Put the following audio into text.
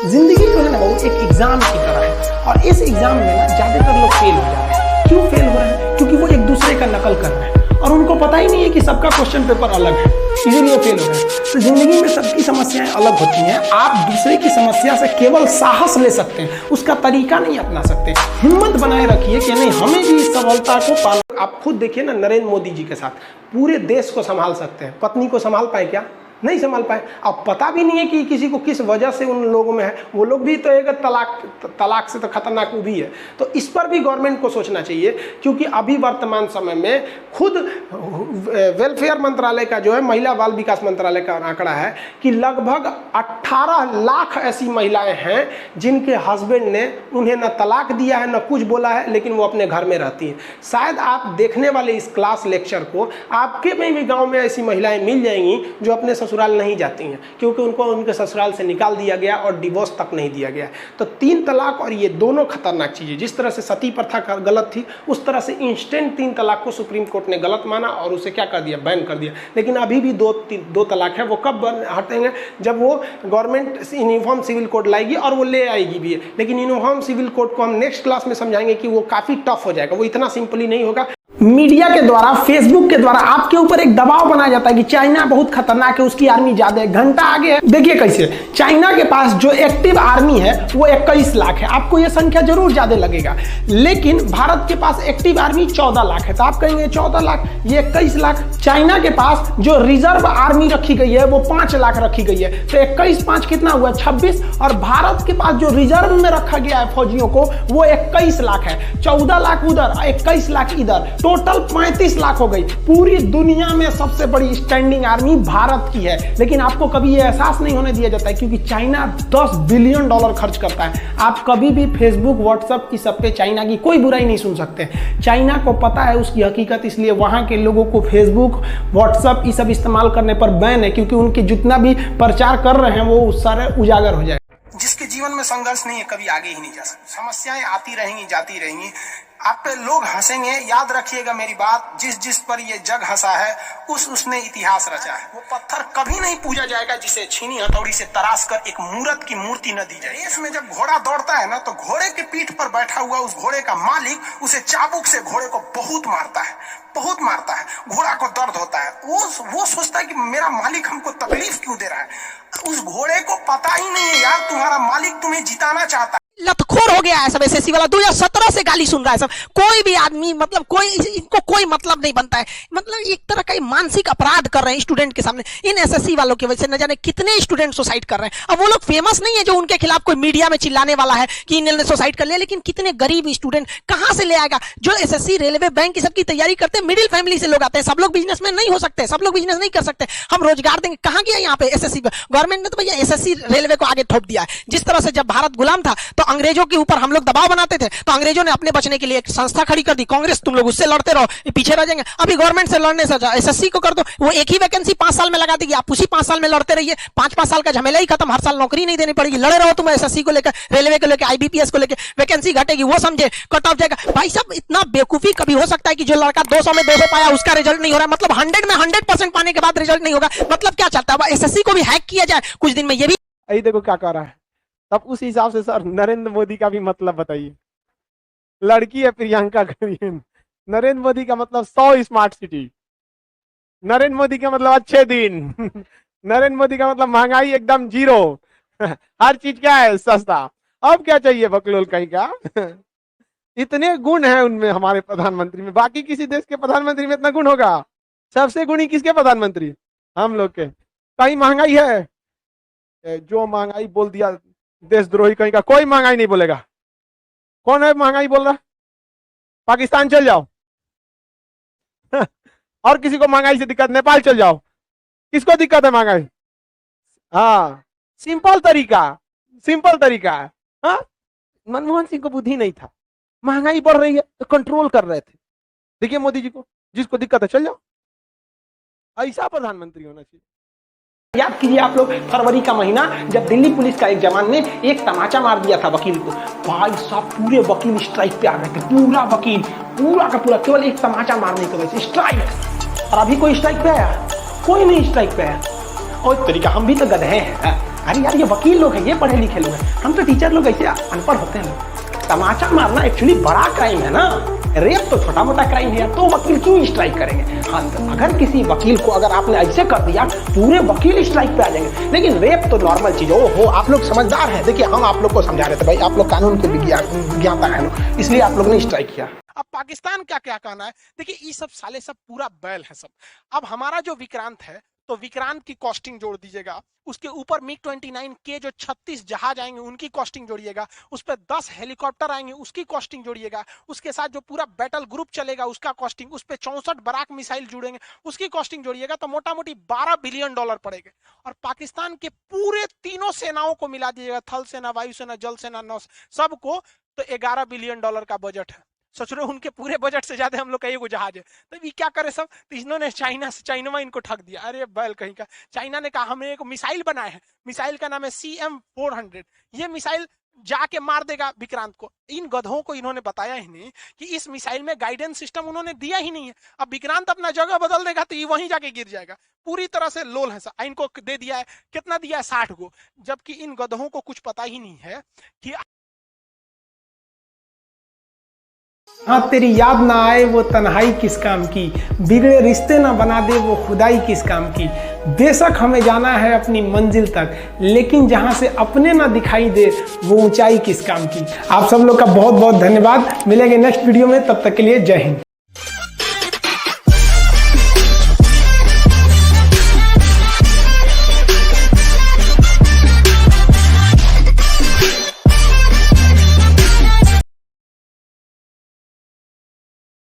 जिंदगी जो है ना वो एक एग्जाम की तरह है और इस एग्जाम में ना ज्यादातर लोग फेल हो जा रहे हैं। क्यों फेल हो रहे हैं? क्योंकि वो एक दूसरे का नकल कर रहे हैं और उनको पता ही नहीं है कि सबका क्वेश्चन पेपर अलग है, इसीलिए फेल हो रहे हैं। तो जिंदगी में सबकी समस्याएं अलग होती हैं। आप दूसरे की समस्या से केवल साहस ले सकते हैं, उसका तरीका नहीं अपना सकते। हिम्मत बनाए रखिए कि नहीं, हमें भी इस सफलता को पाना। आप खुद देखिए ना, नरेंद्र मोदी जी के साथ पूरे देश को संभाल सकते हैं, पत्नी को संभाल पाए क्या? नहीं संभाल पाए। अब पता भी नहीं है कि किसी को किस वजह से उन लोगों में है। वो लोग भी तो एक तलाक से तो खतरनाक वो भी है। तो इस पर भी गवर्नमेंट को सोचना चाहिए, क्योंकि अभी वर्तमान समय में खुद वेलफेयर मंत्रालय का जो है, महिला बाल विकास मंत्रालय का आंकड़ा है कि लगभग 18 लाख ऐसी महिलाएं हैं जिनके हस्बैंड ने उन्हें न तलाक दिया है, न कुछ बोला है, लेकिन वो अपने घर में रहती हैं। शायद आप देखने वाले इस क्लास लेक्चर को आपके में भी गाँव में ऐसी महिलाएं मिल जाएंगी जो अपने ससुराल नहीं जाती हैं, क्योंकि उनको उनके ससुराल से निकाल दिया गया और डिवोर्स तक नहीं दिया गया। तो 3 तलाक और ये दोनों खतरनाक चीज़ें, जिस तरह से सती प्रथा गलत थी, उस तरह से इंस्टेंट 3 तलाक को सुप्रीम कोर्ट ने गलत माना और उसे क्या कर दिया, बैन कर दिया। लेकिन अभी भी दो तलाक है। वो कब हटेंगे? जब वो गवर्नमेंट यूनिफॉर्म सिविल कोड लाएगी, और वो ले आएगी भी है। लेकिन यूनिफॉर्म सिविल कोड को हम नेक्स्ट क्लास में समझाएंगे कि वो काफ़ी टफ हो जाएगा, वो इतना सिंपली नहीं होगा। मीडिया के द्वारा, फेसबुक के द्वारा आपके ऊपर एक दबाव बनाया जाता है कि चाइना बहुत खतरनाक है, उसकी आर्मी ज्यादा है, घंटा आगे है। देखिए कैसे चाइना के पास जो एक्टिव आर्मी है वो 21 लाख है। आपको यह संख्या जरूर ज्यादा लगेगा, लेकिन भारत के पास एक्टिव आर्मी 14 लाख है। तो आप कहेंगे 14 लाख, ये 21 लाख। चाइना के पास जो रिजर्व आर्मी रखी गई है वो 5 लाख रखी गई है। तो 21 5 कितना हुआ? 26। और भारत के पास जो रिजर्व में रखा गया है फौजियों को वो 21 लाख है। 14 लाख उधर, 21 लाख इधर, टोटल 35 लाख हो गई। पूरी दुनिया में सबसे बड़ी स्टैंडिंग आर्मी भारत की है। लेकिन आपको कभी यह एहसास नहीं होने दिया जाता है, क्योंकि चाइना $10 बिलियन खर्च करता है। आप कभी भी फेसबुक, व्हाट्सएप की सब पे चाइना की कोई बुराई नहीं सुन सकते। चाइना को पता है उसकी हकीकत, इसलिए वहां के लोगों को फेसबुक, व्हाट्सएप ये सब इस्तेमाल करने पर बैन है, क्योंकि उनके जितना भी प्रचार कर रहे हैं वो सारे उजागर हो जाए। जिसके जीवन में संघर्ष नहीं है कभी आगे ही नहीं जा सकते। समस्याएं आती रहेंगी, जाती रहेंगी, आप पे लोग हंसेंगे। याद रखिएगा मेरी बात, जिस पर ये जग हंसा है उसने इतिहास रचा है। वो पत्थर कभी नहीं पूजा जाएगा जिसे छीनी हथौड़ी से तराश कर एक मूर्त की मूर्ति न दी जाए। रेस में जब घोड़ा दौड़ता है ना, तो घोड़े के पीठ पर बैठा हुआ उस घोड़े का मालिक उसे चाबुक से घोड़े को बहुत मारता है, बहुत मारता है। घोड़ा को दर्द होता है, वो सोचता है कि मेरा मालिक हमको तकलीफ क्यों दे रहा है। उस घोड़े को पता ही नहीं है यार, तुम्हारा मालिक तुम्हें जिताना चाहता है। लतखोर हो गया है सब एसएससी वाला। 2017 से गाली सुन रहा है सब। कोई भी आदमी, मतलब कोई, इनको कोई मतलब नहीं बनता है। मतलब एक तरह का मानसिक अपराध कर रहे हैं स्टूडेंट के सामने। इन एसएससी वालों की वजह से न जाने कितने स्टूडेंट सुसाइड कर रहे हैं। अब वो लोग फेमस नहीं है जो उनके खिलाफ कोई मीडिया में चिल्लाने वाला है कि इन्होंने सुसाइड कर लिया, लेकिन कितने गरीब स्टूडेंट कहां से ले आएगा? जो एसएससी, रेलवे, बैंक की सबकी तैयारी करते हैं, मिडिल फैमिली से लोग आते हैं। सब लोग बिजनेसमैन नहीं हो सकते, सब लोग बिजनेस नहीं कर सकते। हम रोजगार देंगे, कहां गया यहाँ पे एसएससी? गवर्नमेंट ने तो भैया एसएससी, रेलवे को आगे थोप दिया है। जिस तरह से जब भारत गुलाम था तो अंग्रेजों के ऊपर हम लोग दबाव बनाते थे, तो अंग्रेजों ने अपने बचने के लिए एक संस्था खड़ी कर दी, कांग्रेस। तुम लोग उससे लड़ते रहो, पीछे रह जाएंगे। अभी गवर्नमेंट से लड़ने से एसएससी को कर दो, वो एक ही वैकेंसी 5 साल में लगा देगी। आप उसी 5 साल में लड़ते रहिए, 5 साल का झमेला ही खत्म। हर साल नौकरी नहीं देनी पड़ेगी। लड़े रहो तुम एसएससी को लेकर, रेलवे को लेकर, आईबीपीएस को लेकर। वैकेंसी घटेगी, वो समझे, कट ऑफ जाएगा। भाई साहब, इतना बेवकूफी कभी हो सकता है कि जो लड़का 200 में 200 पाया उसका रिजल्ट नहीं हो रहा है? मतलब 100 में 100% पाने के बाद रिजल्ट नहीं होगा? मतलब क्या चाहता है? एसएससी को भी हैक किया जाए कुछ दिन में। ये भी देखो क्या कर रहा है। तब उस हिसाब से सर नरेंद्र मोदी का भी मतलब बताइए। लड़की है प्रियंका करियन, नरेंद्र मोदी का मतलब 100 स्मार्ट सिटी, नरेंद्र मोदी का मतलब अच्छे दिन, नरेंद्र मोदी का मतलब महंगाई एकदम 0, हर चीज क्या है, सस्ता। अब क्या चाहिए बकलोल कहीं का। इतने गुण हैं उनमें, हमारे प्रधानमंत्री में। बाकी किसी देश के प्रधानमंत्री में इतना गुण होगा? सबसे गुणी किसके प्रधानमंत्री? हम लोग के। कहीं महंगाई है? जो महंगाई बोल दिया देशद्रोही कहीं का। कोई महंगाई नहीं बोलेगा। कौन है महंगाई बोल रहा? पाकिस्तान चल जाओ। और किसी को महंगाई से दिक्कत? नेपाल चल जाओ। किसको दिक्कत है महंगाई? हाँ, सिंपल तरीका, सिंपल तरीका है। हाँ, मनमोहन सिंह को बुद्धि नहीं था। महंगाई बढ़ रही है तो कंट्रोल कर रहे थे। देखिए मोदी जी को, जिसको दिक्कत है चल जाओ। ऐसा प्रधानमंत्री होना चाहिए। याद कीजिए आप लोग, फरवरी का महीना, जब दिल्ली पुलिस का एक जवान ने एक तमाचा मार दिया था वकील को। भाई साहब, पूरे वकील स्ट्राइक पे आ गए थे। पूरा वकील, पूरा का पूरा, केवल एक तमाचा मारने की वजह से स्ट्राइक। और अभी कोई स्ट्राइक पे आया? कोई नहीं स्ट्राइक पे आया। और तरीका, हम भी तो गधे हैं। अरे यार ये वकील लोग हैं, ये पढ़े लिखे लोग हैं, हम तो टीचर लोग ऐसे अनपढ़ होते हैं। तमाचा मारना एक्चुअली बड़ा क्राइम है ना, रेप तो छोटा मोटा क्राइम है, तो वकील क्यों स्ट्राइक करेंगे? हाँ, तो अगर किसी वकील को अगर आपने ऐसे कर दिया पूरे वकील स्ट्राइक पे आ जाएंगे, लेकिन रेप तो नॉर्मल चीज है। हो आप लोग समझदार हैं, देखिए हम आप लोग को समझा रहे थे भाई, आप लोग कानून के ज्ञाता है, इसलिए आप लोग ने स्ट्राइक किया। अब पाकिस्तान क्या क्या कहना है, देखिए ये सब साले सब पूरा बैल है सब। अब हमारा जो विक्रांत है, तो विक्रांत की कॉस्टिंग जोड़ दीजिएगा, उसके ऊपर मिग-29 के जो 36 जहाज आएंगे उनकी कॉस्टिंग जोड़िएगा, उस पर 10 हेलीकॉप्टर आएंगे उसकी कॉस्टिंग जोड़िएगा, उसके साथ जो पूरा बैटल ग्रुप चलेगा उसका कॉस्टिंग, उस पर 64 बराक मिसाइल जुड़ेंगे उसकी कॉस्टिंग जोड़िएगा, तो मोटा मोटी $12 बिलियन पड़ेगा। और पाकिस्तान के पूरे तीनों सेनाओं को मिला दीजिएगा, थल सेना, वायुसेना, जल सेना, नौ सबको, तो $11 बिलियन का बजट है। सोच रहे हो उनके पूरे बजट से ज्यादा हम लोग का एगो जहाज है, तो ये क्या करे सब? तो इन्होंने चाइना इनको ठग दिया। अरे बैल कहीं का, चाइना ने कहा हमने एक मिसाइल बनाया है, मिसाइल का नाम है CM-400, ये मिसाइल जाके मार देगा विक्रांत को। इन गधों को इन्होंने बताया ही नहीं कि इस मिसाइल में गाइडेंस सिस्टम उन्होंने दिया ही नहीं है। अब विक्रांत अपना जगह बदल देगा तो ये वहीं जाके गिर जाएगा। पूरी तरह से लोल है सर। इनको दे दिया है, कितना दिया है? 60 को, जबकि इन गधों को कुछ पता ही नहीं है कि हाँ, तेरी याद ना आए वो तन्हाई किस काम की, बिगड़े रिश्ते ना बना दे वो खुदाई किस काम की। बेशक हमें जाना है अपनी मंजिल तक, लेकिन जहाँ से अपने ना दिखाई दे वो ऊंचाई किस काम की। आप सब लोग का बहुत बहुत धन्यवाद। मिलेंगे नेक्स्ट वीडियो में, तब तक के लिए जय हिंद।